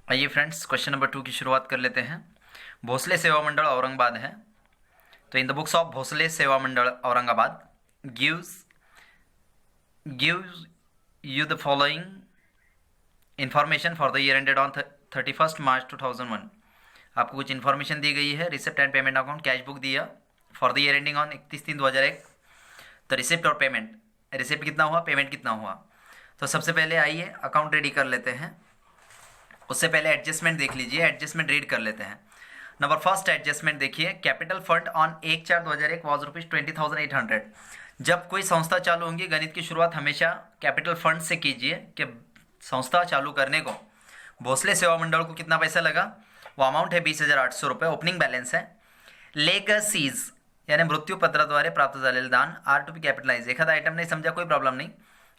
आइए friends, question number 2 की शुरुआत कर लेते हैं। भोसले सेवा मंडल औरंगाबाद है। तो in the books of Bhosale Seva Mandal Aurangabad gives you the following information for the year ended on 31st March 2001। आपको कुछ इन्फॉर्मेशन दी गई है। Receipt and payment account cash book दिया for the year ending on 31/3/2001। तो रिसिप्ट और पेमेंट, रिसिप्ट कितना हुआ, पेमेंट कितना हुआ। तो सबसे पहले आइए अकाउंट रेडी कर लेते हैं। उससे पहले एडजस्टमेंट देख लीजिए, एडजस्टमेंट रीड कर लेते हैं। नंबर फर्स्ट एडजस्टमेंट देखिए, कैपिटल फंड ऑन 1/4/2001 वॉज ₹20,800। जब कोई संस्था चालू होंगी, गणित की शुरुआत हमेशा कैपिटल फंड से कीजिए कि संस्था चालू करने को भोसले सेवा मंडल को कितना पैसा लगा। वो अमाउंट है 20,800 ओपनिंग बैलेंस है। लेगसीज यानी मृत्यू पत्राद्वारे प्राप्त झालेले दान आर टू बी कैपिटलाइज। एखादा आइटम नहीं समझा, कोई प्रॉब्लम नहीं,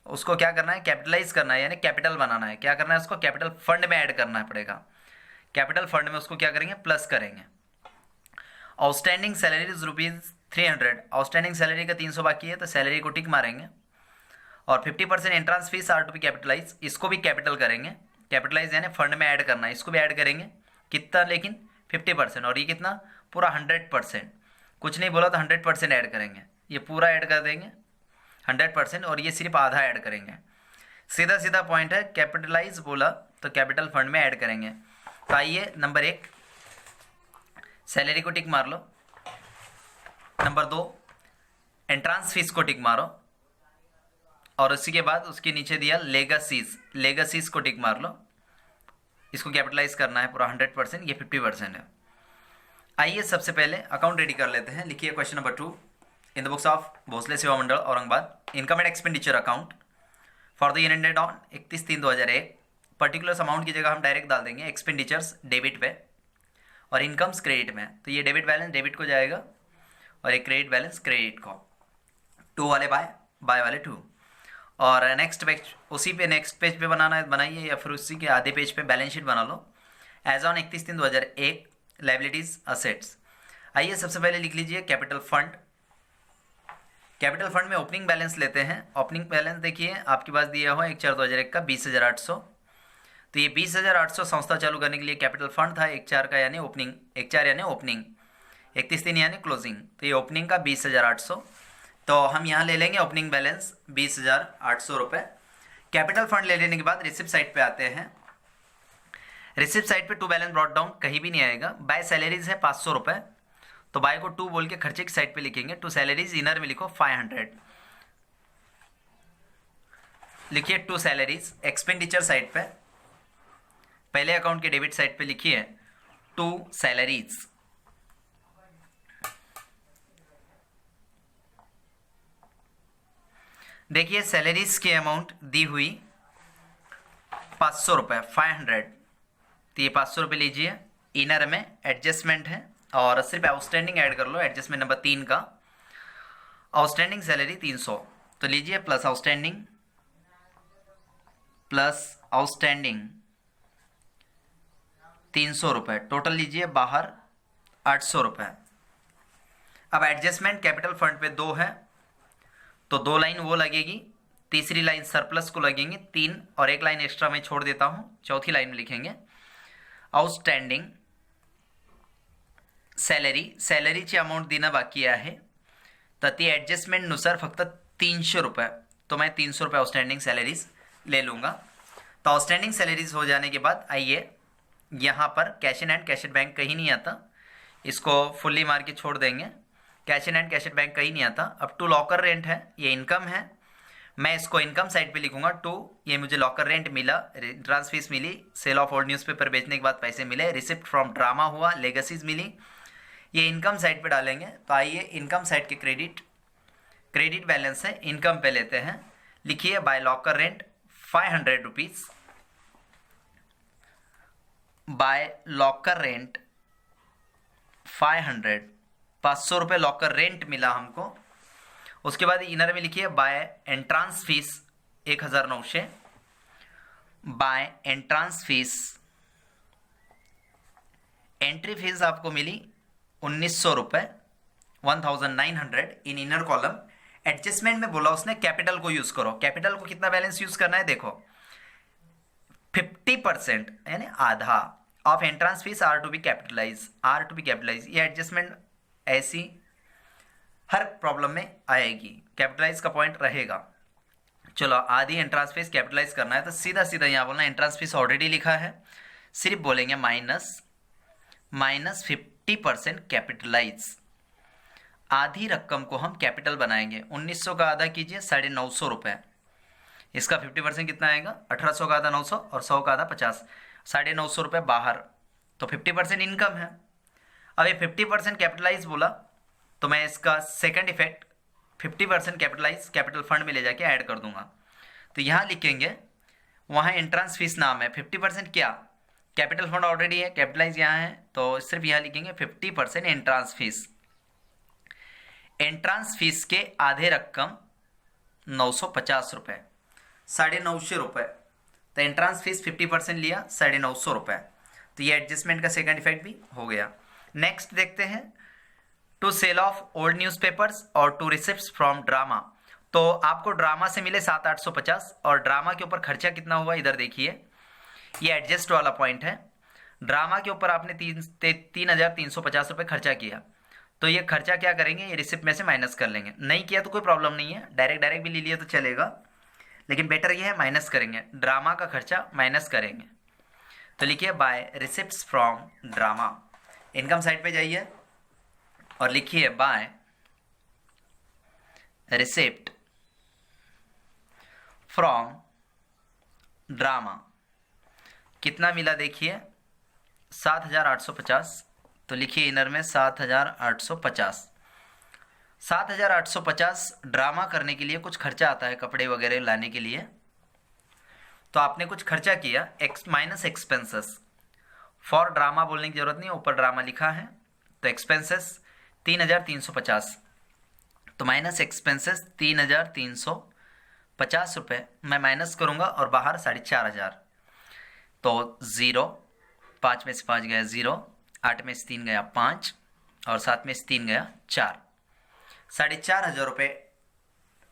उसको क्या करना है, कैपिटलाइज करना है, यानी कैपिटल बनाना है। क्या करना है, उसको कैपिटल फंड में ऐड करना पड़ेगा। कैपिटल फंड में उसको क्या करेंगे, प्लस करेंगे। Outstanding salary ₹300। आउटस्टैंडिंग सैलरी का 300 बाकी है, तो सैलरी को टिक मारेंगे। और 50% entrance fees are to be capitalize, इसको भी कैपिटल करेंगे। कैपिटलाइज यानी फंड में ऐड करना है, इसको भी ऐड करेंगे। कितना, लेकिन 50%। और ये कितना, पूरा 100%। कुछ नहीं बोला तो 100% ऐड करेंगे। ये पूरा ऐड कर देंगे 100%, और ये सिर्फ आधा ऐड करेंगे। सीधा सीधा पॉइंट है, कैपिटलाइज बोला तो कैपिटल फंड में ऐड करेंगे। तो आइए नंबर 1 सैलरी को टिक मार लो। नंबर 2 एंट्रांस फीस को टिक मारो। और उसी के बाद उसके नीचे दिया लेगसीज, लेगसीज को टिक मार लो। इसको कैपिटलाइज करना है पूरा 100%, ये 50% है। आइए सबसे पहले अकाउंट रेडी कर लेते हैं। लिखिए question number 2 in the books of Bhosale Seva Mandal Aurangabad. Income and expenditure account for the year ended on 31/3/2001। Particular amount की जगह हम डायरेक्ट डाल देंगे एक्सपेंडिचर्स डेबिट पे और इनकम्स क्रेडिट में। तो ये डेबिट बैलेंस डेबिट को जाएगा और ये क्रेडिट बैलेंस क्रेडिट को। 2 वाले बाय वाले 2। और नेक्स्ट पेज, उसी पे नेक्स्ट पेज पे बनाना है बनाइए, या फिर उसी के आधे पेज पे बैलेंस शीट बना लो। As on 31/3/2001 liabilities assets. आइए सबसे पहले लिख लीजिए कैपिटल फंड। कैपिटल फंड में ओपनिंग बैलेंस लेते हैं। ओपनिंग बैलेंस देखिए आपके पास दिया हुआ 1/4/2001 का 20,800। तो ये 20,800 संस्था चालू करने के लिए कैपिटल फंड था। 1/4 का यानी ओपनिंग, 1/4 यानी ओपनिंग, 31/3 यानी क्लोजिंग। तो ये ओपनिंग का 20,800। तो हम यहाँ ले लेंगे ओपनिंग बैलेंस 20,800 रुपये। कैपिटल फंड ले लेने के बाद रिसिप्ट साइड पे आते हैं। रिसिप्ट साइड पे टू बैलेंस ब्रॉट डाउन कहीं भी नहीं आएगा। बाय सैलरीज है 500 रुपये, तो बाय को 2 बोल के खर्चे की साइड पे लिखेंगे। टू सैलरीज इनर में लिखो 500। लिखिए टू सैलरीज। एक्सपेंडिचर साइड पे पहले अकाउंट के डेबिट साइड पे लिखिए टू सैलरीज। देखिए सैलरीज की अमाउंट दी हुई 500 रुपये, 500। तो ये 500 रुपये लीजिए। इनर में एडजस्टमेंट है और सिर्फ आउटस्टैंडिंग ऐड कर लो, एडजस्टमेंट नंबर 3 का। आउटस्टैंडिंग सैलरी 300, तो लीजिए प्लस आउटस्टैंडिंग प्लस आउटस्टैंडिंग 300 रुपये, टोटल लीजिए बाहर 800 रुपये। अब एडजस्टमेंट कैपिटल फंड पे 2 है, तो 2 लाइन वो लगेगी, तीसरी लाइन सरप्लस को लगेंगे 3, और 1 लाइन एक्स्ट्रा मैं छोड़ देता हूं, चौथी लाइन में लिखेंगे आउटस्टँडिंग सॅलरीची अमाऊंट देणं बाकी आहे, तर ती ॲडजस्टमेंटनुसार फक्त 300 रुपये, तो मैं 300 रुपये आउटस्टैंडिंग सैलरीज ले लूँगा। तो आउटस्टैंडिंग सैलरीज हो जाने के बाद आइए यहाँ पर cash in and cash at bank कहीं नहीं आता, इसको फुल्ली मार के छोड़ देंगे। Cash in and cash at bank कहीं नहीं आता। अब टू लॉकर रेंट है, ये इनकम है, मैं इसको इनकम साइड पे लिखूंगा। टू, ये मुझे लॉकर रेंट मिला, ट्रांस फीस मिली, सेल ऑफ ओल्ड न्यूज़पेपर बेचने के बाद पैसे मिले, रिसिप्ट फ्रॉम ड्रामा हुआ, लेगसीज मिली, ये इनकम साइड पे डालेंगे। तो आइए इनकम साइड के क्रेडिट बैलेंस है, इनकम पे लेते हैं। लिखिए by locker rent 500 rupees, by locker rent 500 रुपये लॉकर रेंट मिला हमको। उसके बाद इनर में लिखिए by entrance fees 1900, by entrance fees, entry fees आपको मिली 1900 रुपये, 1900 इन इनर कॉलम। एडजस्टमेंट में बोला उसने कैपिटल को यूज करो। कैपिटल को कितना बैलेंस यूज करना है देखो, 50% यानी आधा of entrance fees are to be capitalize. ये एडजस्टमेंट ऐसी हर प्रॉब्लम में आएगी, कैपिटलाइज का पॉइंट रहेगा। चलो आधी एंट्रांस फीस कैपिटलाइज करना है तो सीधा सीधा यहाँ बोलना एंट्रांस फीस ऑलरेडी लिखा है, सिर्फ बोलेंगे माइनस 50% कैपिटलाइज। आधी रकम को हम कैपिटल बनाएंगे। 1900 का आधा कीजिए 950 रुपये, इसका 50% कितना आएगा 1800 का आधा 900 और 100 का आधा 50, 950 रुपये बाहर, तो 50% इनकम है। अब ये 50% कैपिटलाइज बोला तो मैं इसका second effect 50% capitalize capital fund में ले जाके ऐड कर दूंगा। तो यहाँ लिखेंगे, वहाँ एंट्रांस फीस नाम है, 50% क्या कैपिटल फंड ऑलरेडी है, कैपिटलाइज यहाँ है, तो सिर्फ यहाँ लिखेंगे 50% एंट्रांस फीस। एंट्रांस फीस के आधे रकम 950 रुपये, 950 रुपये, तो एंट्रांस फीस 50% लिया 950 रुपये, तो ये एडजस्टमेंट का सेकंड इफेक्ट भी हो गया। नेक्स्ट देखते हैं, to sale of old newspapers और टू रिसिप्ट्स फ्रॉम ड्रामा। तो आपको ड्रामा से मिले 7,850 और ड्रामा के ऊपर खर्चा कितना हुआ इधर देखिए, ये एडजस्ट वाला पॉइंट है। ड्रामा के ऊपर आपने 3,350 रुपये खर्चा किया, तो ये खर्चा क्या करेंगे, ये रिसिप्ट में से माइनस कर लेंगे। नहीं किया तो कोई प्रॉब्लम नहीं है, डायरेक्ट भी ले लिया तो चलेगा, लेकिन बेटर ये है माइनस करेंगे, ड्रामा का खर्चा माइनस करेंगे। तो लिखिए by receipts from drama. Income side पे जाइए और लिखिए बाय रिसिप्ट फ्रॉम ड्रामा। कितना मिला देखिए 7,850, तो लिखिए इनर में 7,850। 7,850 ड्रामा करने के लिए कुछ खर्चा आता है, कपड़े वगैरह लाने के लिए, तो आपने कुछ खर्चा किया, माइनस एक्सपेंसेस। फॉर ड्रामा बोलने की जरूरत नहीं, ऊपर ड्रामा लिखा है, तो एक्सपेंसेस 3,350, तो माइनस एक्सपेंसेस 3,350 रुपये मैं माइनस करूंगा और बाहर 4,500, तो 0, 5 में से 5 गया 0, 8 में से 3 गया 5 और 7 में से 3 गया 4, 4,500 रुपये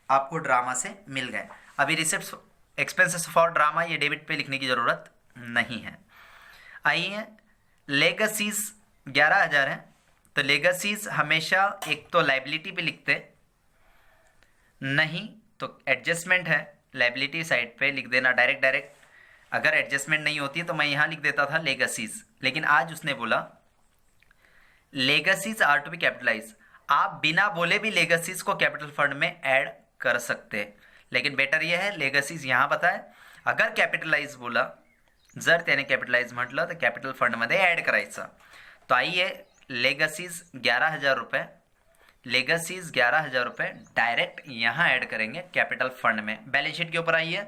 आपको ड्रामा से मिल गए। अभी रिसिप्ट एक्सपेंसेस फॉर ड्रामा ये डेबिट पे लिखने की ज़रूरत नहीं है। आइए लेगसीज 11,000 है, तो लेगसीज हमेशा एक तो लाइबिलिटी पे लिखते, नहीं तो एडजस्टमेंट है, लाइबिलिटी साइड पे लिख देना डायरेक्ट। अगर एडजस्टमेंट नहीं होती तो मैं यहाँ लिख देता था लेगसीज, लेकिन आज उसने बोला लेगसीज आर टू बी कैपिटलाइज। आप बिना बोले भी लेगसीज को कैपिटल फंड में ऐड कर सकते, लेकिन बेटर यह है लेगसीज यहाँ बताए। अगर कैपिटलाइज बोला जर त्याने कैपिटलाइज म्हटलं तर कॅपिटल फंडमध्ये ॲड करायचं। तो आइए लेगसीज 11,000 रुपये, लेगसीज 11,000 रुपये डायरेक्ट यहाँ ऐड करेंगे कैपिटल फंड में। बैलेंस शीट के ऊपर आइए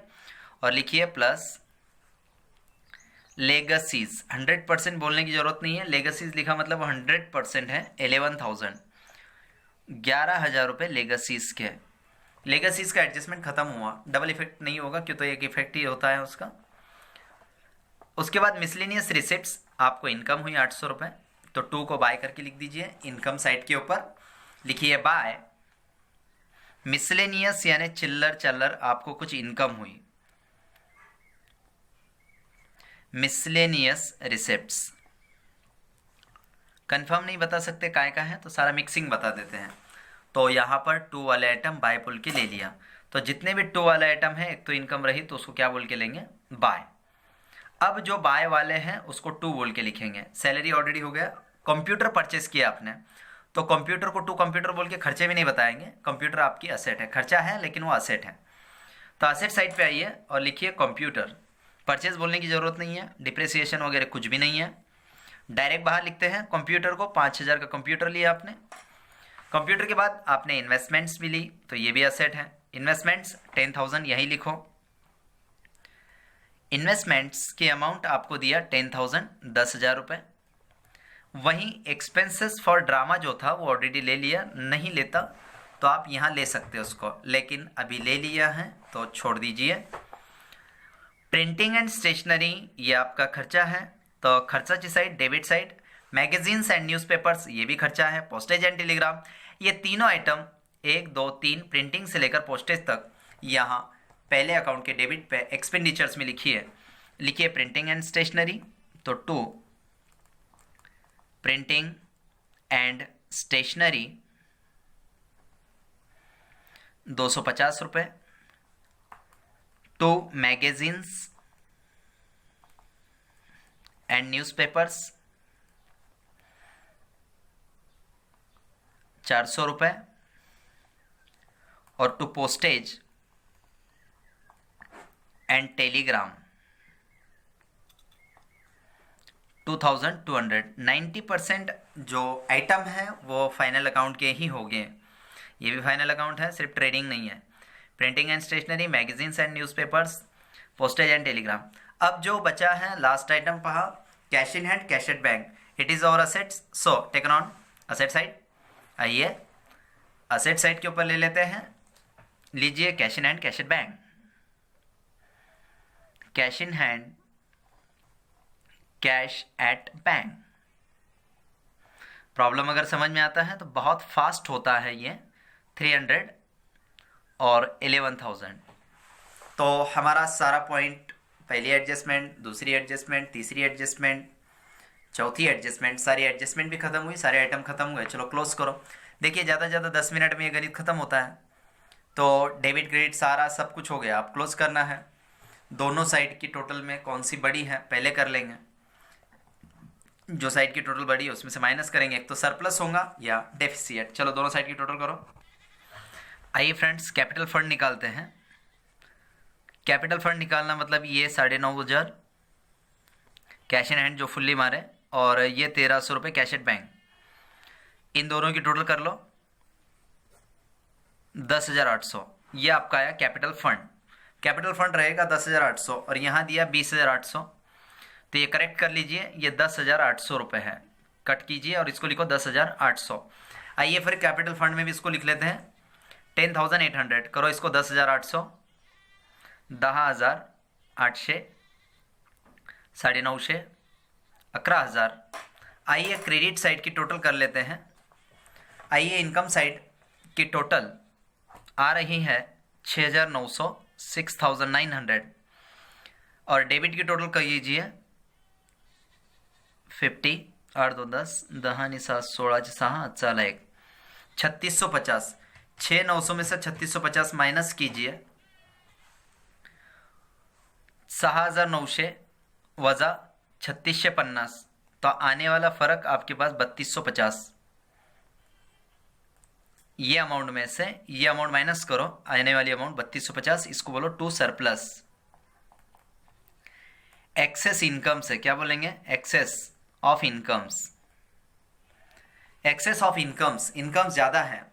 और लिखिए प्लस लेगसीज। 100% बोलने की जरूरत नहीं है, लेगसीज लिखा मतलब 100% है। 11,000 11,000 रुपये लेगसीज के। लेगसीज का एडजस्टमेंट खत्म हुआ, डबल इफेक्ट नहीं होगा क्यों, तो एक इफेक्ट ही होता है उसका। उसके बाद मिसलेनियस रिसिप्ट्स आपको इनकम हुई 800 रुपये, तो 2 को बाय करके लिख दीजिए इनकम साइड के ऊपर। लिखिए बाय मिसलेनियस यानी चिल्लर चल्लर आपको कुछ इनकम हुई, मिसलेनियस रिसिप्ट्स। कंफर्म नहीं बता सकते काय का है, तो सारा मिक्सिंग बता देते हैं। तो यहाँ पर 2 वाले आइटम बाय बोल के ले लिया, तो जितने भी 2 वाले आइटम है एक तो इनकम रही तो उसको क्या बोल के लेंगे बाय। अब जो बाय वाले हैं उसको 2 बोल के लिखेंगे। सैलरी ऑलरेडी हो गया। कंप्यूटर परचेस किया आपने, तो कंप्यूटर को 2 कंप्यूटर बोल के खर्चे भी नहीं बताएंगे, कंप्यूटर आपकी असेट है, खर्चा है लेकिन वो असेट है। तो असेट साइड पे आइए और लिखिए कंप्यूटर। परचेज बोलने की ज़रूरत नहीं है, डिप्रेसिएशन वगैरह कुछ भी नहीं है, डायरेक्ट बाहर लिखते हैं। कंप्यूटर को 5,000 का कंप्यूटर लिया आपने। कंप्यूटर के बाद आपने इन्वेस्टमेंट्स भी ली, तो ये भी असेट है। इन्वेस्टमेंट्स 10,000 यही लिखो। इन्वेस्टमेंट्स की अमाउंट आपको दिया 10,000 10,000 रुपये। वहीं एक्सपेंसेस फॉर ड्रामा जो था वो ऑलरेडी ले लिया, नहीं लेता तो आप यहाँ ले सकते हो उसको, लेकिन अभी ले लिया है तो छोड़ दीजिए। प्रिंटिंग एंड स्टेशनरी ये आपका खर्चा है, तो खर्चाची side debit side. Magazines and newspapers ये भी खर्चा है। पोस्टेज एंड टेलीग्राम ये तीनों आइटम 1 2 3 प्रिंटिंग से लेकर पोस्टेज तक यहाँ पहले अकाउंट के डेबिट पे एक्सपेंडिचर्स में लिखिए। लिखिए प्रिंटिंग एंड स्टेशनरी, तो 2 प्रिंटिंग एंड स्टेशनरी 250 रुपये। 2 मैगजीन्स एंड न्यूज़पेपर्स 400 रुपये। और 2 पोस्टेज एंड टेलीग्राम 2200। 90% जो आइटम है वो फाइनल अकाउंट के ही हो गए। ये भी फाइनल अकाउंट है, सिर्फ ट्रेडिंग नहीं है। Printing and stationery, magazines and newspapers, postage and telegram. अब जो बचा है लास्ट आइटम पहा, cash in hand, cash at bank. It is our assets, so taken on asset side. आइए असेट साइड के ऊपर ले लेते हैं। लीजिए cash in hand, cash at bank. Cash in hand, cash at bank. Problem अगर समझ में आता है तो बहुत फास्ट होता है ये। 300 और 11,000। तो हमारा सारा पॉइंट, पहली एडजस्टमेंट, दूसरी एडजस्टमेंट, तीसरी एडजस्टमेंट, चौथी एडजस्टमेंट, सारी एडजस्टमेंट भी खत्म हुई, सारे आइटम खत्म हुए। चलो क्लोज करो। देखिए ज़्यादा से ज़्यादा 10 मिनट में ये गणित खत्म होता है। तो डेबिट क्रेडिट सारा सब कुछ हो गया, आप क्लोज करना है। दोनों साइड की टोटल में कौन सी बड़ी है पहले कर लेंगे। जो साइड की टोटल बड़ी है उसमें से माइनस करेंगे, एक तो सरप्लस होगा या डेफिसिट। चलो दोनों साइड की टोटल करो। आइए फ्रेंड्स कैपिटल फंड निकालते हैं। कैपिटल फंड निकालना मतलब ये 9,500 कैश इन हैंड जो फुल्ली मारे, और ये 1,300 रुपये कैश एट बैंक। इन दोनों की टोटल कर लो 10,800। ये आपका आया कैपिटल फंड। कैपिटल फंड रहेगा 10,800 और यहाँ दिया 20,800। तो ये करेक्ट कर लीजिए, ये 10,800 रुपये है। कट कीजिए और इसको लिखो 10,800। आइए फिर कैपिटल फंड में भी इसको लिख लेते हैं 10,800। करो इसको 10,800, 10,800, 950, 11,000। आइए क्रेडिट साइड की टोटल कर लेते हैं। आइए इनकम साइड की टोटल आ रही है 6,900, 6,900। और डेबिट की टोटल कर लीजिए 50, 8 2 10, 10 7 16 6 4 1, 3650। 6,900 में से 3650 माइनस कीजिए, 6,900 वजा 3650। तो आने वाला फर्क आपके पास 3250। ये अमाउंट में से ये अमाउंट माइनस करो, आने वाली अमाउंट 3250। इसको बोलो टू सरप्लस। एक्सेस इनकम से क्या बोलेंगे? Excess of incomes. Excess of incomes, income ज्यादा है,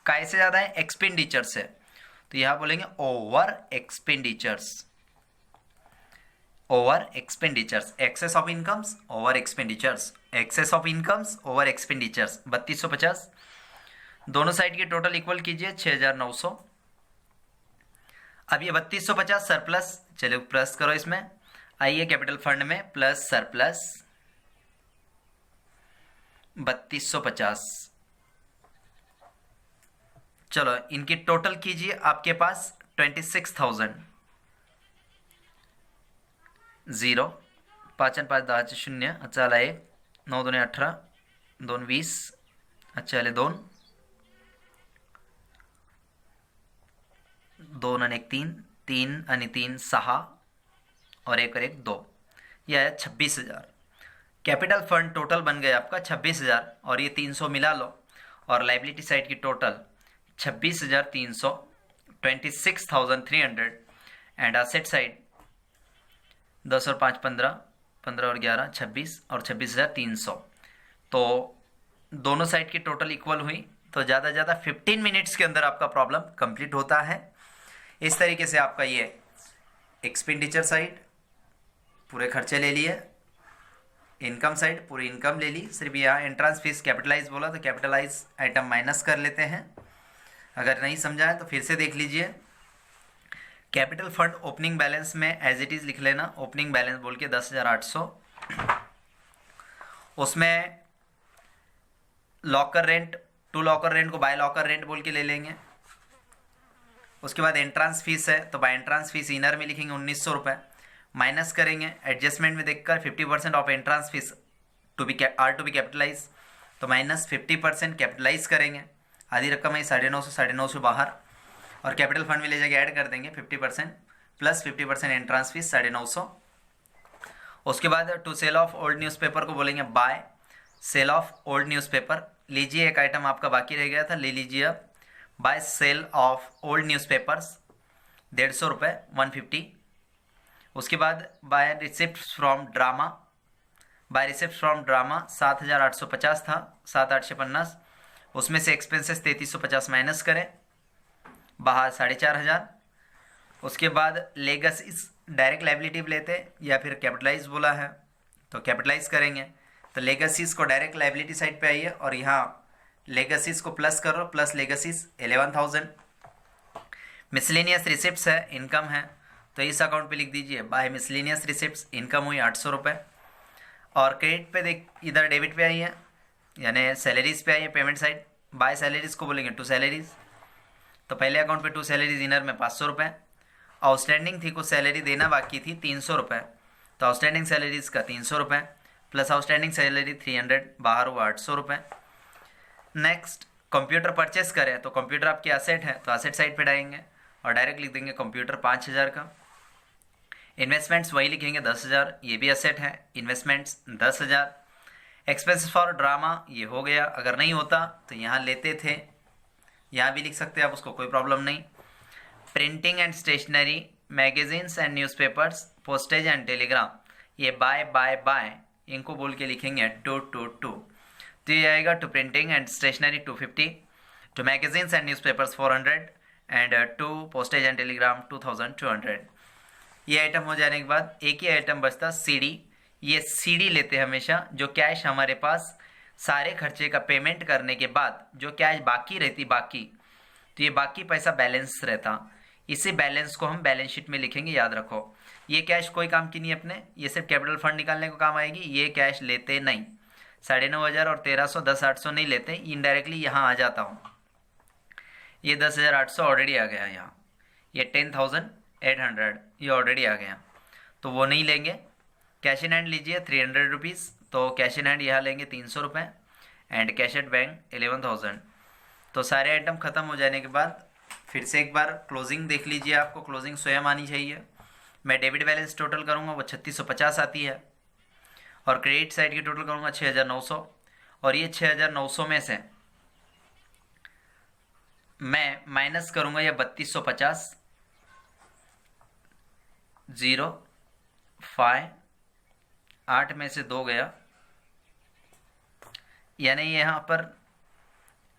काय से ज्यादा है? एक्सपेंडिचर से। तो यहां बोलेंगे over expenditures. Over expenditures, excess of incomes over expenditures, excess of incomes over expenditures. 3250। दोनों साइड की टोटल इक्वल कीजिए 6,900। अब ये 3250 सरप्लस, चलिए प्लस करो इसमें। आइए कैपिटल फंड में प्लस सरप्लस 3250। चलो इनकी टोटल कीजिए, आपके पास 26,000। 0 5 5 10 0, अच्छा आला 1, 9 2 18, 2 20, अच्छा आले 2, 2 आणि 1 3, 3 आणि 3 6, और 1 और 1 2। यह है 26,000। कैपिटल फंड टोटल बन गया आपका 26,000, और ये 300 मिला लो। और लाइबिलिटी साइड की टोटल 26,300, 26,300। एंड असेट साइड 10 और 5 15, 15 और 11 26, और 26,300। तो दोनों साइड की टोटल इक्वल हुई। तो ज़्यादा से ज़्यादा 15 मिनट्स के अंदर आपका प्रॉब्लम कंप्लीट होता है। इस तरीके से आपका ये एक्सपेंडिचर साइड पूरे खर्चे ले लिए, इनकम साइड पूरी इनकम ले ली। सिर्फ यहाँ एंट्रेंस फीस कैपिटलाइज बोला तो कैपिटलाइज आइटम माइनस कर लेते हैं। अगर नहीं समझा है तो फिर से देख लीजिए। कैपिटल फंड ओपनिंग बैलेंस में एज इट इज़ लिख लेना, ओपनिंग बैलेंस बोल के 10,800। उसमें locker rent, to locker rent को बाय लॉकर रेंट बोल के ले लेंगे। उसके बाद एंट्रांस फीस है तो बाय एंट्रांस फीस इनर में लिखेंगे 1,900 रुपये। माइनस करेंगे एडजस्टमेंट में देखकर 50% of entrance fees to be capitalize, तो माइनस 50% कैपिटलाइज करेंगे, आधी रकम है 950 बाहर, और कैपिटल फंड में ले जाके ऐड कर देंगे 50% प्लस 50% एंट्रांस फीस 950। उसके बाद to sale of old newspaper को बोलेंगे by sale of old newspaper. लीजिए एक आइटम आपका बाकी रह गया था, ले लीजिए अब, by sale of old newspapers 150 रुपये 150। उसके बाद by receipt from drama, by receipt from drama 7850 था, 7850, उसमें से एक्सपेंसेस 3350 माइनस करें, बाहर 4500। उसके बाद लेगसीज डायरेक्ट लाइबिलिटी लेते या फिर कैपिटलाइज बोला है तो कैपिटलाइज करेंगे, तो लेगसीज को डायरेक्ट लाइबिलिटी साइड पे आइए और यहाँ लेगसीज को प्लस करो, प्लस लेगसीज 11,000। मिसलेनियस रिसिप्ट्स है, इनकम है, तो इस अकाउंट पे लिख दीजिए बाय मिसलेनियस रिसिप्ट्स, इनकम हुई 800 रुपये। और क्रेडिट पे देख इधर डेबिट पे आइए, यानी सैलरीज पे आइए, पेमेंट साइड, बाय सैलरीज को बोलेंगे टू सैलरीज, तो पहले अकाउंट पे टू सैलरीज इनर में 500 रुपये, आउटस्टैंडिंग थी कुछ सैलरी देना बाकी थी 300 रुपये, तो आउटस्टैंडिंग सैलरीज का 300 रुपये प्लस आउटस्टैंडिंग सैलरी 300, बाहर हुआ 800 रुपये। नेक्स्ट कंप्यूटर परचेस करें तो कंप्यूटर आपकी एसेट है, तो एसेट साइड पे डालेंगे और डायरेक्ट लिख देंगे कंप्यूटर 5000 का। इन्वेस्टमेंट्स वही लिखेंगे 10,000, ये भी एसेट है, इन्वेस्टमेंट्स 10,000। एक्सपेंसेस फॉर ड्रामा ये हो गया, अगर नहीं होता तो यहाँ लेते थे, यहाँ भी लिख सकते हैं आप, उसको कोई प्रॉब्लम नहीं। Printing and stationery, magazines and newspapers, postage and telegram, ये बाय इनको बोल के लिखेंगे 222, तो ये आएगा to printing and stationery 250, to magazines and newspapers 400 and to postage and telegram 2200। ये आइटम हो जाने के बाद एक ही आइटम बचता सीडी। ये सीडी लेते हैं हमेशा, जो कैश हमारे पास सारे खर्चे का पेमेंट करने के बाद जो कैश बाकी रहती बाकी, तो ये बाकी पैसा बैलेंस रहता, इसी बैलेंस को हम बैलेंस शीट में लिखेंगे, याद रखो। ये कैश कोई काम की नहीं अपने, ये सिर्फ कैपिटल फंड निकालने को काम आएगी, ये कैश लेते नहीं, 9,500 और 1300 10,800 नहीं लेते, इनडायरेक्टली यहाँ आ जाता हूँ, ये 10,800 ऑलरेडी आ गया यहाँ, ये 10,800 ये ऑलरेडी आ गया, तो वो नहीं लेंगे। कैश इन हैंड लीजिए 300 रुपीज़, तो कैश इन हैंड यहाँ लेंगे 300 रुपये एंड कैश एट बैंक 11,000। तो सारे आइटम ख़त्म हो जाने के बाद फिर से एक बार क्लोजिंग देख लीजिए, आपको क्लोजिंग स्वयं आनी चाहिए। मैं डेबिट बैलेंस टोटल करूँगा वो 3650 आती है, और क्रेडिट साइड की टोटल करूँगा 6,900, और ये 6,900 में से मैं माइनस करूँगा ये 3250 0 5 8 में से 2 गया, यानी यहाँ पर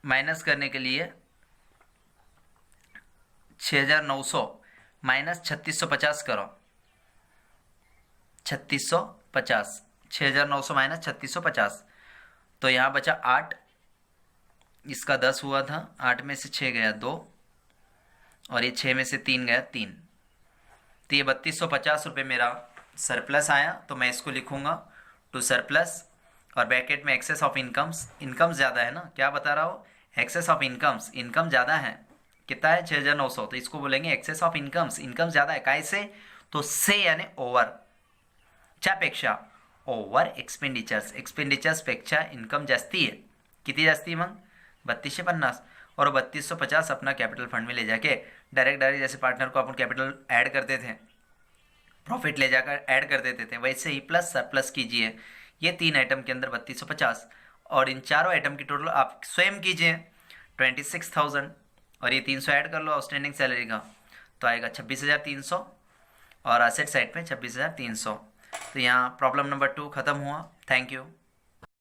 माइनस करने के लिए 6,900 माइनस 3650 करो, 3650, 6,900 माइनस 3650, तो यहाँ बचा 8, इसका 10 हुआ था, 8 में से 6 गया 2, और ये 6 में से 3 गया 3, तो ये 3250 रुपये मेरा सरप्लस आया, तो मैं इसको लिखूँगा टू सरप्लस, और ब्रैकेट में एक्सेस ऑफ इनकम्स, इनकम ज़्यादा है ना, क्या बता रहा हो, एक्सेस ऑफ इनकम्स, इनकम ज़्यादा है, कितना है 6,900, तो इसको बोलेंगे एक्सेस ऑफ इनकम्स, इनकम ज़्यादा है, कैसे, तो से यानी ओवर, च्यापेक्षा ओवर एक्सपेंडिचर्स, एक्सपेंडिचर्स पेक्षा इनकम जास्ती है, किती जास्ती मग 3250, और 3250 अपना कैपिटल फंड में ले जाके डायरेक्ट जैसे पार्टनर को अपन कैपिटल ऐड करते थे, प्रॉफिट ले जाकर ऐड कर देते थे, वैसे ही प्लस सरप्लस कीजिए, ये 3 आइटम के अंदर 3250, और इन चारों आइटम की टोटल आप स्वयं कीजिए 26,000, और ये 300 ऐड कर लो आउटस्टैंडिंग सैलरी का, तो आएगा 26,300, और एसेट साइड पे 26,300। तो यहाँ प्रॉब्लम नंबर 2 ख़त्म हुआ। Thank you.